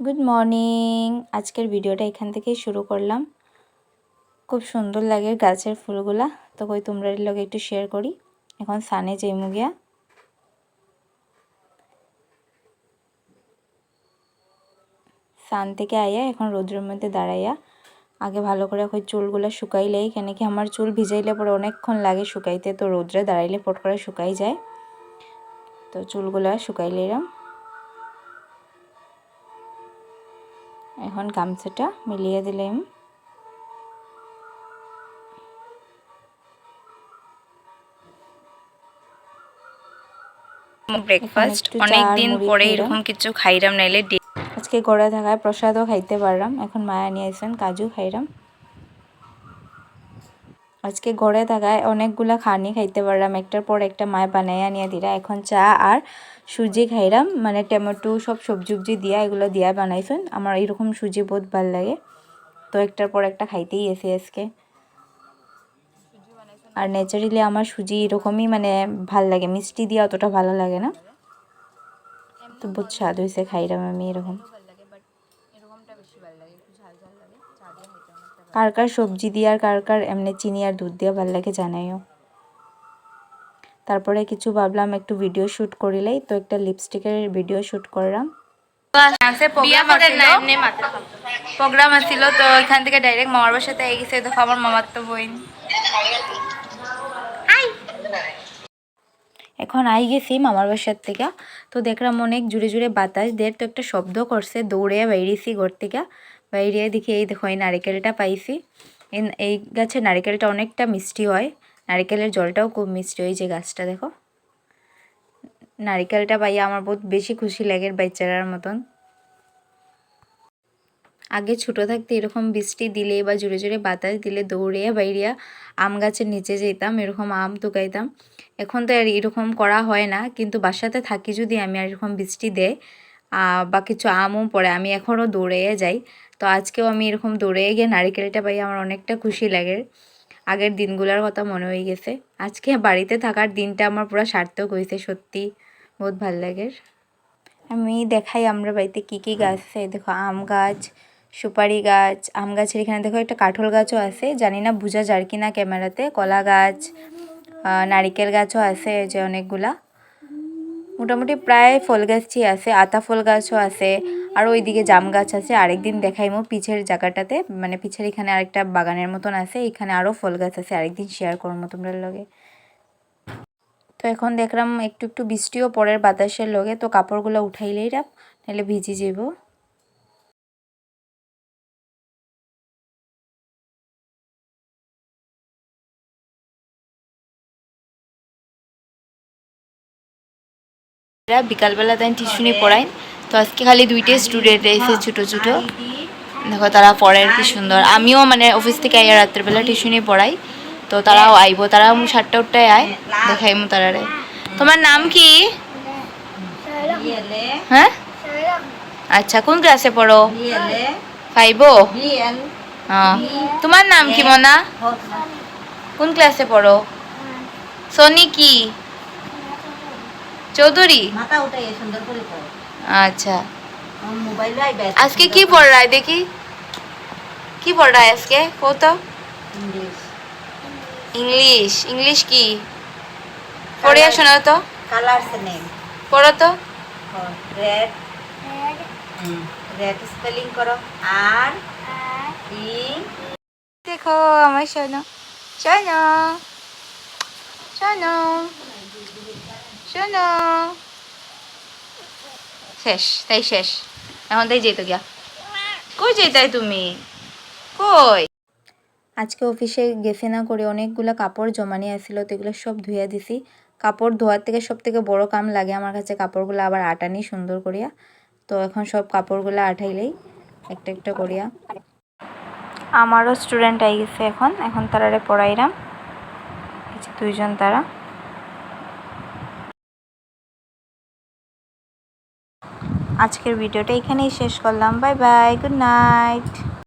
Good morning. আজকের ভিডিওটা এখান থেকেই শুরু করলাম। খুব সুন্দর লাগে গাছের ফুলগুলা, তো কই তোমরা লগে একটু শেয়ার করি। এখন সানে যাইমু গিয়া, সান থেকে আইয়া এখন রোদ্রের মধ্যে দাঁড়াইয়া আগে ভালো করে ওই চুলগুলা শুকাইলেই, কেন কি আমার চুল ভিজাইলে পরে অনেকক্ষণ লাগে শুকাইতে, তো রোদ্রে দাঁড়াইলে ফট করে শুকাই যায়। তো চুলগুলা শুকাইলাম। এখন গামছাটা মিলিয়ে দিলাম। ব্রেকফাস্ট অনেক দিন পরে এরকম কিছু খাইরাম, নাইলে আজকে গড়ে থাকায় প্রসাদও খাইতে পারলাম। এখন মায়া নিয়ে আসেন কাজু খাইরাম। আজকে গড়ে থাকায় অনেকগুলা খানি খাইতে পারলাম, একটার পর একটা মায় বানাইয়া নিয়ে দিলা। এখন চা আর সুজি খাইলাম, মানে টমেটো সব সবজি দিয়া এগুলো দিয়া বানাইছেন। আমার এরকম সুজি বহুত ভাল লাগে, তো একটার পর একটা খাইতেই এসে আজকে। আর ন্যাচারালি আমার সুজি এরকমই মানে ভাল লাগে, মিষ্টি দিয়া অতটা ভালো লাগে না, তো বহুত স্বাদ হয়েছে খাইলাম আমি এরকম। কার কার সবজি দিয়ে আর কার কার এমনি চিনি আর দুধ দিয়ে ভাল লাগে জানাইও। তারপরে কিছু ভাবলাম একটু ভিডিও শ্যুট করিলাই, তো একটা লিপস্টিকের ভিডিও শ্যুট করলাম। প্রোগ্রাম আছিল, তো এখান থেকে ডাইরেক্ট মামার বাসাতে গেছে। দেখো আমার মামার তো বোন এখন আই গেছি মামার বাসার থেকে। তো দেখলাম অনেক জুড়ে জুড়ে বাতাস দের, তো একটা শব্দ করছে, দৌড়ে বাইরেছি ঘর থেকে। বাইরে দেখি এই দেখো এই নারিকেলটা পাইছি। এই গাছের নারিকেলটা অনেকটা মিষ্টি হয়, নারিকেলের জলটাও খুব মিষ্টি। ওই যে গাছটা দেখো, নারিকেলটা পাইয়া আমার বহুত বেশি খুশি লাগে বাচ্চারার মতন। আগে ছোটো থাকতে এরকম বৃষ্টি দিলে বা জোরে জোরে বাতাস দিলে দৌড়িয়া বাইরিয়া আম গাছের নিচে যেতাম, এরকম আম তুকাইতাম। এখন তো আর এরকম করা হয় না, কিন্তু বাসাতে থাকি যদি আমি আর এরকম বৃষ্টি দেয় বা কিছু আমও পড়ে, আমি এখনও দৌড়িয়ে যাই। তো আজকেও আমি এরকম দৌড়িয়ে গিয়ে নারিকেলটা পাই, আমার অনেকটা খুশি লাগে। আগের দিনগুলোর কথা মনে হয়ে গেছে। আজকে বাড়িতে থাকার দিনটা আমার পুরো সার্থক হয়েছে, সত্যি বহুত ভাল লাগে। আমি দেখাই আমরা বাড়িতে কী কী গাছ আছে। দেখো আম গাছ, সুপারি গাছ, আম গাছের এখানে দেখো একটা কাঁঠাল গাছও আছে, জানি না বোঝা যায় কি না ক্যামেরাতে। কলা গাছ, নারিকেল গাছও আছে, যে অনেকগুলা মোটামুটি প্রায় ফল গাছই আছে। আতা ফল গাছও আছে, আর ওইদিকে জাম গাছ আছে। আরেকদিন দেখাইমো পিছের জায়গাটাতে, মানে পিছের এখানে আরেকটা বাগানের মতন আছে, এখানে আরও ফল গাছ আছে, আরেকদিন শেয়ার করবো তোমরা লগে। তো এখন দেখলাম একটু একটু বৃষ্টিও পড়ের বাতাসের লগে, তো কাপড়গুলো উঠাইলেই রাখ, নাহলে ভিজি যাব। বিকালবেলা তাই টিউশনি পড়াই, তো আজকে খালি দুইটাই স্টুডেন্ট এসে ছোটো ছোটো। দেখো তারা পড়ায় কি সুন্দর। আমিও মানে অফিস থেকে আইয়া রাত্রেবেলা টিউশনি পড়াই, তো তারাও আইব, তারাও 7টা-8টায় আয়, দেখাইমু তারারে। তোমার নাম কি? হ্যাঁ, আচ্ছা কোন ক্লাসে পড়ো? 5? হ্যাঁ, তোমার নাম কি মনা? কোন ক্লাসে পড়ো? সোনি কি চৌধুরী? আচ্ছা, আজকে কি পড় रहा है দেখি, কি পড় रहा है আজকে? কত? इंग्लिश। इंग्लिश কি পড়িয়া শোনাও তো। কালারস নেম পড়ো তো। রেড, রেড স্পেলিং করো। আর ই। দেখো আমার শোনো, শোনো, শোনো, শোনো। শেষ, তাই শেষ। এখন তাই যেত গিয়া। কই যেতাই তুমি? কই? আজকে অফিসে গেছি না করে অনেকগুলো কাপড় জমা নিয়ে আসছিল, তো এগুলো সব ধুইয়া দিছি। কাপড় ধোয়ার থেকে সব থেকে বড় কাম লাগে আমার কাছে কাপড়গুলো আবার আটানি সুন্দর করিয়া। তো এখন সব কাপড়গুলো আঠাইলেই একটা একটা করিয়া। আমারও স্টুডেন্ট আই গেছে, এখন এখন তারারে পড়াইলাম, দুইজন তারা। আজকের ভিডিওটা এখানেই শেষ করলাম। Bye bye, good night.